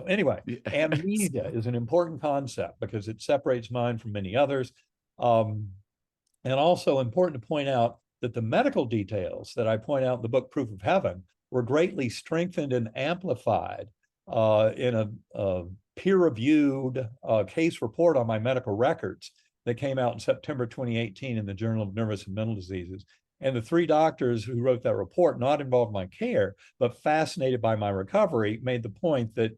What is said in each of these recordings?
anyway, Yes. amnesia is an important concept because it separates mine from many others. And also important to point out that the medical details that I point out in the book Proof of Heaven were greatly strengthened and amplified in a peer-reviewed case report on my medical records that came out in September 2018 in the Journal of Nervous and Mental Diseases. And the 3 doctors who wrote that report, not involved in my care, but fascinated by my recovery, made the point that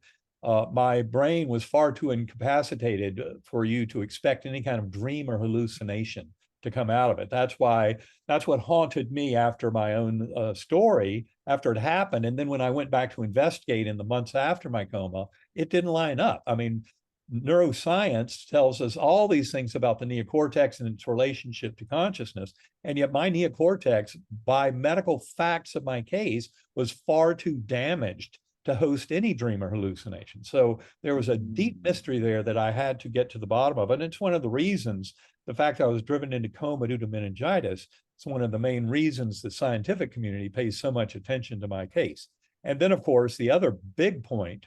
my brain was far too incapacitated for you to expect any kind of dream or hallucination to come out of it. That's what haunted me after my own story, after it happened. And then when I went back to investigate in the months after my coma, it didn't line up. I mean, neuroscience tells us all these things about the neocortex and its relationship to consciousness. And yet my neocortex, by medical facts of my case, was far too damaged to host any dream or hallucination. So there was a deep mystery there that I had to get to the bottom of. And it's one of the reasons, the fact I was driven into coma due to meningitis, it's one of the main reasons the scientific community pays so much attention to my case. And then, of course, the other big point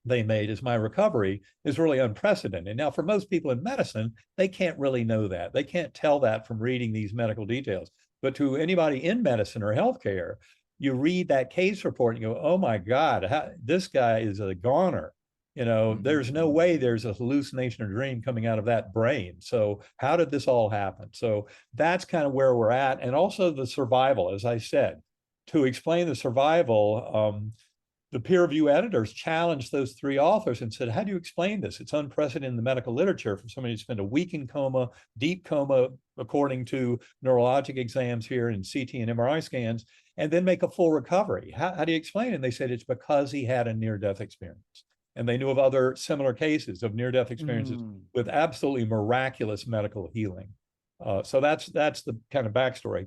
they made is my recovery is really unprecedented. Now, for most people in medicine, they can't really know that. They can't tell that from reading these medical details. But to anybody in medicine or healthcare, you read that case report and you go, oh my God, this guy is a goner. There's no way there's a hallucination or dream coming out of that brain. So how did this all happen? So that's kind of where we're at. And also the survival, as I said, to explain the survival, the peer review editors challenged those 3 authors and said, how do you explain this? It's unprecedented in the medical literature for somebody to spend a week in coma, deep coma, according to neurologic exams here and CT and MRI scans, and then make a full recovery. How do you explain it? And they said it's because he had a near-death experience. And they knew of other similar cases of near-death experiences with absolutely miraculous medical healing. So that's the kind of backstory.